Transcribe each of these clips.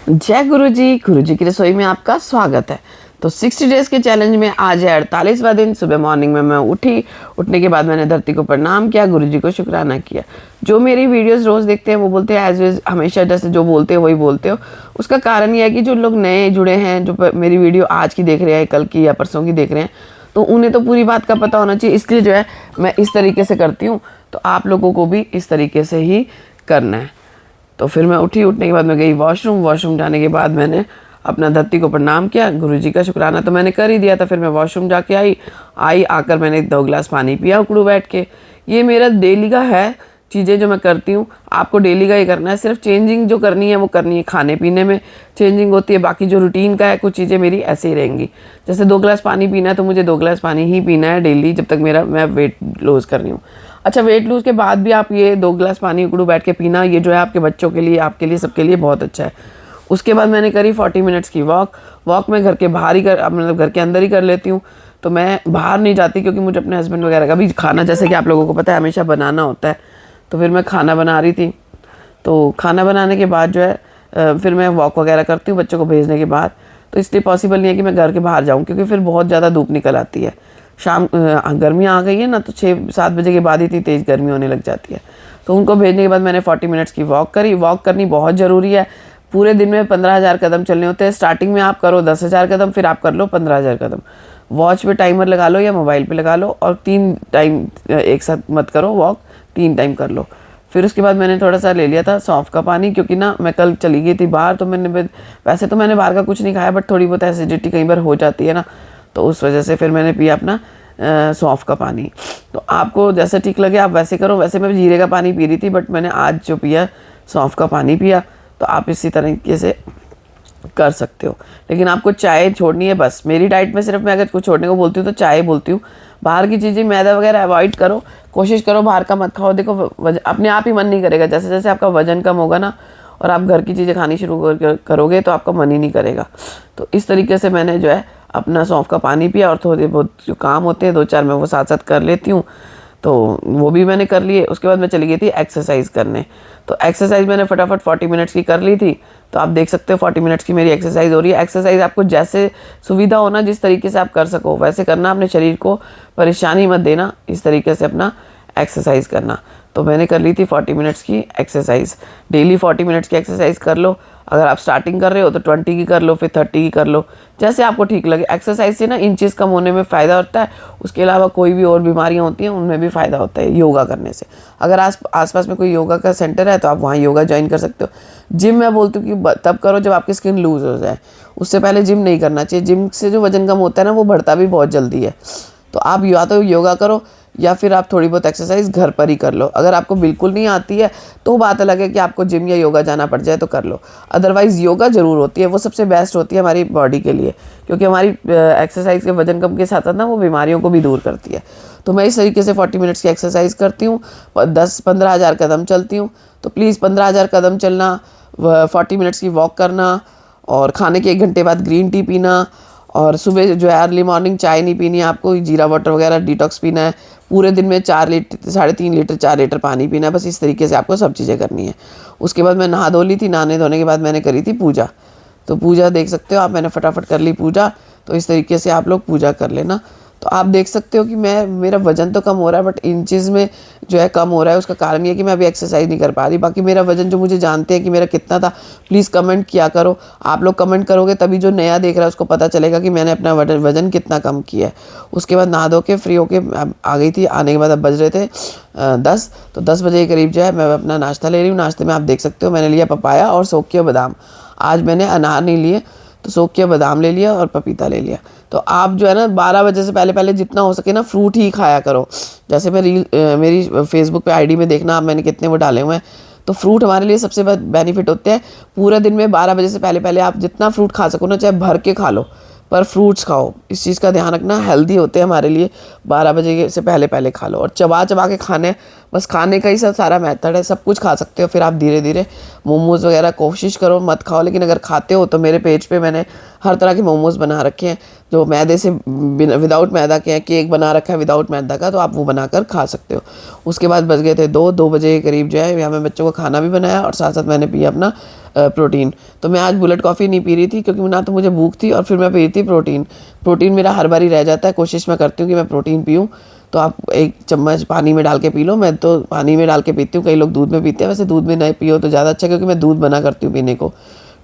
जय गुरु जी की रसोई में आपका स्वागत है। तो 60 डेज़ के चैलेंज में आज है 48वां दिन। सुबह मॉर्निंग में मैं उठने के बाद मैंने धरती को प्रणाम किया, गुरु जी को शुक्राना किया। जो मेरी वीडियोस रोज़ देखते हैं वो बोलते हैं एज वेज हमेशा जैसे जो बोलते हो वही बोलते हो। उसका कारण यह है कि जो लोग नए जुड़े हैं, जो मेरी वीडियो आज की देख रहे हैं, कल की या परसों की देख रहे हैं, तो उन्हें तो पूरी बात का पता होना चाहिए। इसलिए जो है मैं इस तरीके से करती हूँ, तो आप लोगों को भी इस तरीके से ही करना है। तो फिर मैं उठने के बाद मैं गई वॉशरूम जाने के बाद मैंने अपना धरती को प्रणाम किया, गुरुजी का शुक्राना तो मैंने कर ही दिया था। फिर मैं वॉशरूम जाके आकर मैंने 2 गिलास पानी पिया उकड़ू बैठ के। ये मेरा डेली का है, चीज़ें जो मैं करती हूँ आपको डेली का ही करना है। सिर्फ चेंजिंग जो करनी है वो करनी है, खाने पीने में चेंजिंग होती है, बाकी जो रूटीन का है कुछ चीज़ें मेरी ऐसे ही रहेंगी। जैसे 2 गिलास पानी पीना है तो मुझे 2 गिलास पानी ही पीना है डेली, जब तक मैं वेट लूज़ कर रही हूँ। अच्छा, वेट लूज़ के बाद भी आप ये 2 गिलास पानी उकड़ू बैठ के पीना, ये जो है आपके बच्चों के लिए, आपके लिए, सबके लिए बहुत अच्छा है। उसके बाद मैंने करी 40 मिनट्स की वॉक मैं घर के बाहर ही मतलब घर के अंदर ही कर लेती हूँ। तो मैं बाहर नहीं जाती क्योंकि मुझे अपने हस्बैंड वगैरह का भी खाना, जैसे कि आप लोगों को पता है, हमेशा बनाना होता है। तो फिर मैं खाना बना रही थी। तो खाना बनाने के बाद जो है फिर मैं वॉक वगैरह करती हूँ बच्चों को भेजने के बाद। तो इसलिए पॉसिबल नहीं है कि मैं घर के बाहर जाऊँ, क्योंकि फिर बहुत ज़्यादा धूप निकल आती है। गर्मियाँ आ गई है ना, तो 6-7 बजे के बाद इतनी तेज़ गर्मी होने लग जाती है। तो उनको भेजने के बाद मैंने 40 मिनट्स की वॉक करी। वॉक करनी बहुत ज़रूरी है। पूरे दिन में 15,000 कदम चलने होते हैं। स्टार्टिंग में आप करो 10,000 कदम, फिर आप कर लो 15,000 कदम। वॉच पे टाइमर लगा लो या मोबाइल पे लगा लो, और 3 टाइम एक साथ मत करो वॉक, 3 टाइम कर लो। फिर उसके बाद मैंने थोड़ा सा ले लिया था सौंफ का पानी, क्योंकि ना मैं कल चली गई थी बाहर। तो वैसे तो मैंने बाहर का कुछ नहीं खाया, बट थोड़ी बहुत एसिडिटी कई बार हो जाती है ना, तो उस वजह से फिर मैंने पिया अपना सौंफ का पानी। तो आपको जैसे ठीक लगे आप वैसे करो। वैसे मैं जीरे का पानी पी रही थी, बट मैंने आज जो पिया सौंफ का पानी पिया। तो आप इसी तरीके से कर सकते हो। लेकिन आपको चाय छोड़नी है बस। मेरी डाइट में सिर्फ मैं अगर कुछ छोड़ने को बोलती हूँ तो चाय बोलती हूँ। बाहर की चीज़ें, मैदा वगैरह अवॉइड करो, कोशिश करो बाहर का मत खाओ। देखो अपने आप ही मन नहीं करेगा। जैसे जैसे आपका वजन कम होगा ना और आप घर की चीज़ें खानी शुरू करोगे तो आपका मन ही नहीं करेगा। तो इस तरीके से मैंने जो है अपना सौंफ का पानी पिया, और थोड़े बहुत जो काम होते हैं 2-4 मैं वो साथ साथ कर लेती हूँ, तो वो भी मैंने कर लिए। उसके बाद मैं चली गई थी एक्सरसाइज करने। तो एक्सरसाइज मैंने फटाफट 40 मिनट्स की कर ली थी। तो आप देख सकते हो 40 मिनट्स की मेरी एक्सरसाइज हो रही है। एक्सरसाइज आपको जैसे सुविधा हो ना, जिस तरीके से आप कर सको वैसे करना। अपने शरीर को परेशानी मत देना, इस तरीके से अपना एक्सरसाइज करना। तो मैंने कर ली थी 40 मिनट्स की एक्सरसाइज। डेली 40 मिनट्स की एक्सरसाइज कर लो। अगर आप स्टार्टिंग कर रहे हो तो 20 की कर लो, फिर 30 की कर लो, जैसे आपको ठीक लगे। एक्सरसाइज से ना इंचेस कम होने में फ़ायदा होता है। उसके अलावा कोई भी और बीमारियां होती हैं उनमें भी फ़ायदा होता है योगा करने से। अगर आसपास में कोई योगा का सेंटर है तो आप वहाँ योगा ज्वाइन कर सकते हो। जिम मैं बोलती हूँ कि तब करो जब आपकी स्किन लूज़ हो जाए, उससे पहले जिम नहीं करना चाहिए। जिम से जो वजन कम होता है ना, वो बढ़ता भी बहुत जल्दी है। तो आप या तो योगा करो या फिर आप थोड़ी बहुत एक्सरसाइज घर पर ही कर लो। अगर आपको बिल्कुल नहीं आती है तो बात अलग है कि आपको जिम या योगा जाना पड़ जाए तो कर लो। अदरवाइज़ योगा ज़रूर होती है, वो सबसे बेस्ट होती है हमारी बॉडी के लिए, क्योंकि हमारी एक्सरसाइज के वजन कम के साथ साथ ना वो बीमारियों को भी दूर करती है। तो मैं इस तरीके से 40 मिनट्स की एक्सरसाइज करती हूँ, 10-15,000 कदम चलती हूँ। तो प्लीज़ 15,000 कदम चलना, 40 मिनट्स की वॉक करना, और खाने के 1 घंटे बाद ग्रीन टी पीना, और सुबह जो है अर्ली मॉर्निंग चाय नहीं पीनी है आपको, जीरा वाटर वगैरह डिटॉक्स पीना है। पूरे दिन में 4 लीटर, 3.5 लीटर, 4 लीटर पानी पीना है। बस इस तरीके से आपको सब चीज़ें करनी है। उसके बाद मैं नहा धो ली थी। नहाने धोने के बाद मैंने करी थी पूजा। तो पूजा देख सकते हो आप, मैंने फटाफट कर ली पूजा। तो इस तरीके से आप लोग पूजा कर लेना। तो आप देख सकते हो कि मेरा वज़न तो कम हो रहा है, बट इंचेस में जो है कम हो रहा है। उसका कारण ये है कि मैं अभी एक्सरसाइज नहीं कर पा रही। बाकी मेरा वज़न, जो मुझे जानते हैं कि मेरा कितना था, प्लीज़ कमेंट किया करो। आप लोग कमेंट करोगे तभी जो नया देख रहा है उसको पता चलेगा कि मैंने अपना वज़न कितना कम किया है। उसके बाद नहा धो के फ्री होके आ गई थी। आने के बाद अब बज रहे थे 10। तो 10 बजे के करीब जो है मैं अपना नाश्ता ले रही हूँ। नाश्ते में आप देख सकते हो मैंने लिया पपाया और सोकिया बादाम। आज मैंने अनार नहीं लिए, तो सोकिया बादाम ले लिया और पपीता ले लिया। तो आप जो है ना 12 बजे से पहले पहले जितना हो सके ना फ्रूट ही खाया करो। जैसे मैं मेरी फेसबुक पे आईडी में देखना आप मैंने कितने वो डाले हुए हैं। तो फ्रूट हमारे लिए सबसे बेनिफिट होते हैं। पूरे दिन में 12 बजे से पहले पहले आप जितना फ्रूट खा सको ना, चाहे भर के खा लो, पर फ्रूट्स खाओ। इस चीज़ का ध्यान रखना, हेल्दी होते हैं हमारे लिए। 12 बजे से पहले पहले खा लो, और चबा चबा के खाने, बस खाने का ही सारा मेथड है। सब कुछ खा सकते हो, फिर आप धीरे धीरे मोमोज़ वगैरह कोशिश करो मत खाओ। लेकिन अगर खाते हो तो मेरे पेज पे मैंने हर तरह के मोमोज़ बना रखे हैं, जो मैदे से विदाउट मैदा के हैं। केक बना रखा है विदाउट मैदा का, तो आप वो बनाकर खा सकते हो। उसके बाद बज गए थे 2 बजे के करीब जो है यहाँ मैं बच्चों को खाना भी बनाया, और साथ साथ मैंने पिया अपना प्रोटीन। तो मैं आज बुलेट कॉफ़ी नहीं पी रही थी क्योंकि ना तो मुझे भूख थी और फिर मैं पी रही थी प्रोटीन। प्रोटीन मेरा हर बार ही रह जाता है, कोशिश मैं करती हूँ कि मैं प्रोटीन पीऊँ। तो आप 1 चम्मच पानी में डाल के पी लो, मैं तो पानी में डाल के पीती हूँ, कई लोग दूध में पीते हैं, वैसे दूध में नहीं पियो तो ज़्यादा अच्छा, क्योंकि मैं दूध मना करती हूँ पीने को,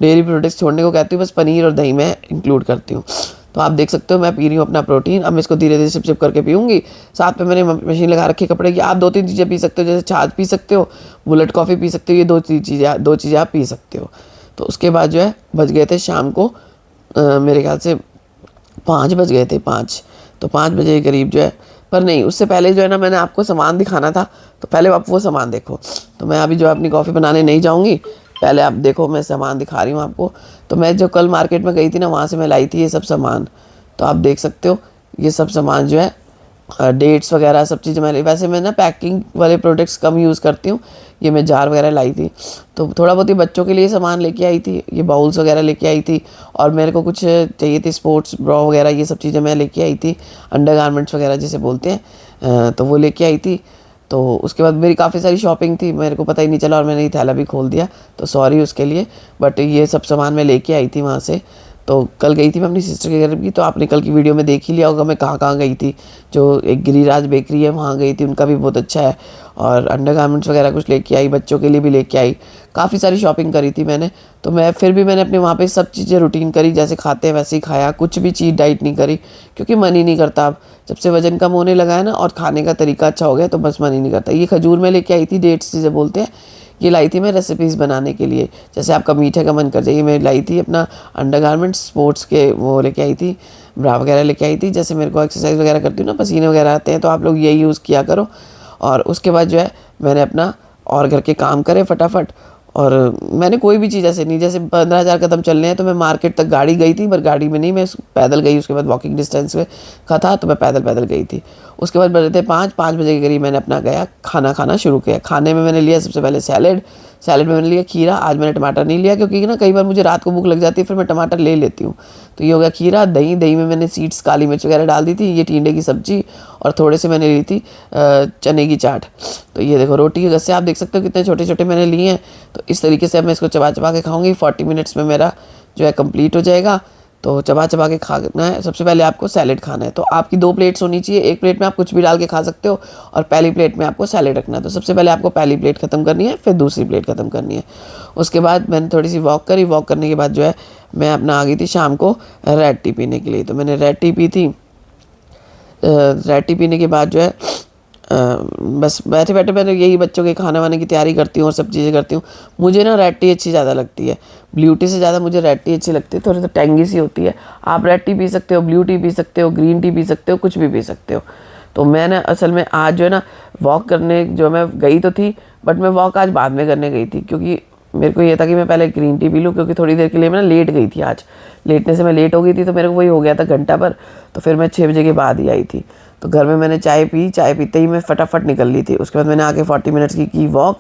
डेयरी प्रोडक्ट्स छोड़ने को कहती हूँ, बस पनीर और दही में इंक्लूड करती हूँ। तो आप देख सकते हो मैं पी रही हूँ अपना प्रोटीन। अब मैं इसको धीरे धीरे सिप सिप करके पीऊँगी। साथ में मैंने मशीन लगा रखी है कपड़े की। आप 2-3 चीज़ें पी सकते हो, जैसे छाछ पी सकते हो, बुलेट कॉफ़ी पी सकते हो, ये 2 चीज़ें आप पी सकते हो। तो उसके बाद जो है बज गए थे शाम को मेरे ख्याल से 5 बज गए थे, 5। तो 5 बजे के करीब जो है, पर नहीं, उससे पहले जो है ना मैंने आपको सामान दिखाना था, तो पहले आप वो सामान देखो। तो मैं अभी जो है अपनी कॉफ़ी बनाने नहीं जाऊँगी, पहले आप देखो मैं सामान दिखा रही हूँ आपको। तो मैं जो कल मार्केट में गई थी ना, वहाँ से मैं लाई थी ये सब सामान। तो आप देख सकते हो ये सब सामान जो है डेट्स वगैरह सब चीज़ें मैंने, वैसे मैं ना पैकिंग वाले प्रोडक्ट्स कम यूज़ करती हूँ। ये मैं जार वगैरह लाई थी, तो थोड़ा बहुत ही बच्चों के लिए सामान लेके आई थी, ये बाउल्स वगैरह लेके आई थी। और मेरे को कुछ चाहिए थी स्पोर्ट्स ब्रा वगैरह, ये सब चीज़ें मैं लेके आई थी, अंडर गारमेंट्स वगैरह जिसे बोलते हैं, तो वो लेके आई थी। तो उसके बाद मेरी काफ़ी सारी शॉपिंग थी, मेरे को पता ही नहीं चला और मैंने ये थैला भी खोल दिया, तो सॉरी उसके लिए। बट ये सब सामान मैं लेके आई थी वहाँ से। तो कल गई थी मैं अपनी सिस्टर के घर भी, तो आपने कल की वीडियो में देख ही लिया होगा मैं कहाँ कहाँ गई थी। जो एक गिरिराज बेकरी है वहाँ गई थी, उनका भी बहुत अच्छा है। और अंडर गारमेंट्स वगैरह कुछ लेके आई, बच्चों के लिए भी लेके आई, काफ़ी सारी शॉपिंग करी थी मैंने। तो मैं फिर भी मैंने अपने वहाँ पे सब चीज़ें रूटीन करी, जैसे खाते हैं वैसे ही खाया, कुछ भी चीज़ डाइट नहीं करी, क्योंकि मन ही नहीं करता। अब जब से वजन कम होने लगा है ना और खाने का तरीका अच्छा हो गया, तो बस मन ही नहीं करता। ये खजूर मैं लेके आई थी, डेट्स जिसे बोलते हैं, ये लाई थी मैं रेसिपीज़ बनाने के लिए, जैसे आपका मीठे का मन कर जाए। ये मैं लाई थी अपना अंडरगारमेंट्स स्पोर्ट्स के, वो लेके आई थी, ब्रा वगैरह लेके आई थी। जैसे मेरे को एक्सरसाइज वगैरह करती हूँ ना, पसीने वगैरह आते हैं, तो आप लोग यही यूज़ किया करो। और उसके बाद जो है मैंने अपना और घर के काम करे फटाफट। और मैंने कोई भी चीज़ ऐसे नहीं, जैसे 15,000 कदम चलने हैं तो मैं मार्केट तक गाड़ी गई थी, पर गाड़ी में नहीं, मैं पैदल गई। उसके बाद वॉकिंग डिस्टेंस का था, तो मैं पैदल पैदल गई थी। उसके बाद बजे थे 5 बजे के करीब मैंने अपना गया खाना खाना शुरू किया। खाने में मैंने लिया सबसे पहले सैलेड में मैंने लिया खीरा। आज मैंने टमाटर नहीं लिया, क्योंकि ना कई बार मुझे रात को भूख लग जाती है, फिर मैं टमाटर ले लेती हूँ। तो ये हो गया खीरा। दही में मैंने सीड्स, काली मिर्च वगैरह डाल दी थी, ये टिंडे की सब्जी, और थोड़े से मैंने ली थी चने की चाट। तो ये देखो रोटी के गस्से आप देख सकते हो कितने छोटे छोटे मैंने लिए हैं। तो इस तरीके से अब मैं इसको चबा चबा के खाऊंगी। 40 मिनट्स में मेरा जो है कंप्लीट हो जाएगा। तो चबा चबा के खाना है। सबसे पहले आपको सैलेड खाना है, तो आपकी 2 प्लेट्स होनी चाहिए। एक प्लेट में आप कुछ भी डाल के खा सकते हो, और पहली प्लेट में आपको सैलेड रखना है। तो सबसे पहले आपको पहली प्लेट ख़त्म करनी है, फिर दूसरी प्लेट ख़त्म करनी है। उसके बाद मैंने थोड़ी सी वॉक करी। वॉक करने के बाद जो है मैं अपना आ गई थी शाम को रेड टी पीने के लिए। तो मैंने रेड टी पी थी। रेड टी पीने के बाद जो है बस बैठे बैठे मैंने यही बच्चों के खाना वाने की तैयारी करती हूँ और सब चीज़ें करती हूँ। मुझे ना रेड टी अच्छी ज़्यादा लगती है, ब्लू टी से ज़्यादा मुझे रेड टी अच्छी लगती है। थोड़ी सी टैंगी सी होती है। आप रेड टी पी सकते हो, ब्लू टी पी सकते हो, ग्रीन टी पी सकते हो, कुछ भी पी सकते हो। तो मैं ना असल में आज जो है ना वॉक करने जो मैं गई तो थी, बट मैं वॉक आज बाद में करने गई थी, क्योंकि मेरे को ये था कि मैं पहले ग्रीन टी पी लूँ, क्योंकि थोड़ी देर के लिए मैं ना लेट गई थी। आज लेटने से मैं लेट हो गई थी, तो मेरे को वही हो गया था घंटा भर। तो फिर मैं 6 बजे के बाद ही आई थी। तो घर में मैंने चाय पी, चाय पीते ही मैं फटाफट निकल ली थी। उसके बाद मैंने आके 40 मिनट्स की वॉक।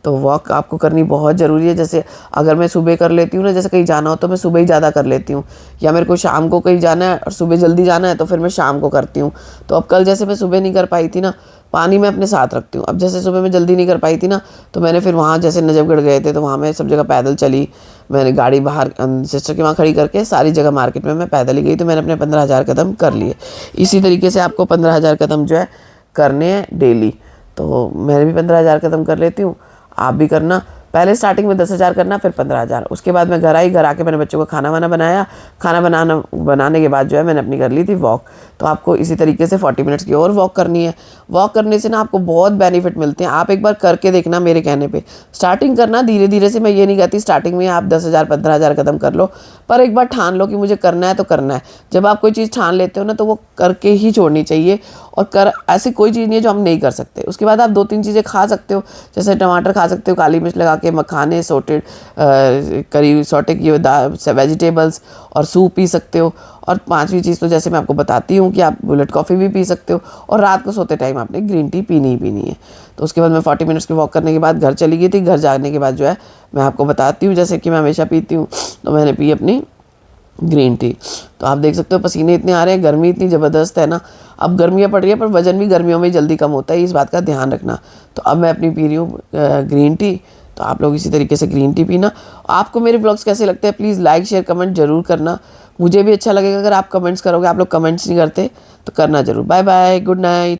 तो वॉक आपको करनी बहुत ज़रूरी है। जैसे अगर मैं सुबह कर लेती हूँ ना, जैसे कहीं जाना हो तो मैं सुबह ही ज़्यादा कर लेती हूँ, या मेरे को शाम को कहीं जाना है और सुबह जल्दी जाना है तो फिर मैं शाम को करती हूँ। तो अब कल जैसे मैं सुबह नहीं कर पाई थी ना, पानी मैं अपने साथ रखती हूँ। अब जैसे सुबह मैं जल्दी नहीं कर पाई थी ना, तो मैंने फिर वहाँ जैसे नजफगढ़ गए थे, तो वहाँ मैं सब जगह पैदल चली। मैंने गाड़ी बाहर सिस्टर के वहाँ खड़ी करके सारी जगह मार्केट में मैं पैदल ही गई। तो मैंने अपने 15,000 कदम कर लिए। इसी तरीके से आपको 15,000 कदम जो है करने हैं डेली। तो मैंने भी 15,000 कदम कर लेती हूँ, आप भी करना। पहले स्टार्टिंग में 10,000 करना, फिर 15,000। उसके बाद मैं घर आई, घर आके मैंने बच्चों को खाना वाना बनाया। खाना बनाने के बाद जो है मैंने अपनी कर ली थी वॉक। तो आपको इसी तरीके से 40 मिनट्स की और वॉक करनी है। वॉक करने से ना आपको बहुत बेनिफिट मिलते हैं। आप एक बार करके देखना मेरे कहने पे। स्टार्टिंग करना धीरे धीरे से, मैं ये नहीं कहती स्टार्टिंग में आप 10,000 15,000 कदम कर लो, पर एक बार ठान लो कि मुझे करना है तो करना है। जब आप कोई चीज़ ठान लेते हो ना, तो वो करके ही छोड़नी चाहिए। और ऐसी कोई चीज़ नहीं है जो हम नहीं कर सकते। उसके बाद आप 2-3 चीज़ें खा सकते हो, जैसे टमाटर खा सकते हो काली मिर्च लगा के, मखाने सॉटेड करी सॉटे किए वेजिटेबल्स, और सूप पी सकते हो। और 5वीं चीज़ तो जैसे मैं आपको बताती हूँ कि आप बुलेट कॉफ़ी भी पी सकते हो, और रात को सोते टाइम आपने ग्रीन टी पीनी ही पीनी है। तो उसके बाद मैं 40 मिनट्स की वॉक करने के बाद घर चली गई थी। घर जाने के बाद जो है मैं आपको बताती हूँ, जैसे कि मैं हमेशा पीती हूँ, तो मैंने पी अपनी ग्रीन टी। तो आप देख सकते हो पसीने इतने आ रहे हैं, गर्मी इतनी ज़बरदस्त है ना। अब गर्मियाँ पड़ रही है, पर वजन भी गर्मियों में जल्दी कम होता है, इस बात का ध्यान रखना। तो अब मैं अपनी पी रही हूँ ग्रीन टी। तो तो आप लोग इसी तरीके से ग्रीन टी पीना। आपको मेरे ब्लॉग्स कैसे लगते हैं प्लीज़ लाइक शेयर कमेंट ज़रूर करना, मुझे भी अच्छा लगेगा अगर आप कमेंट्स करोगे। आप लोग कमेंट्स नहीं करते तो करना ज़रूर। Bye bye, good night.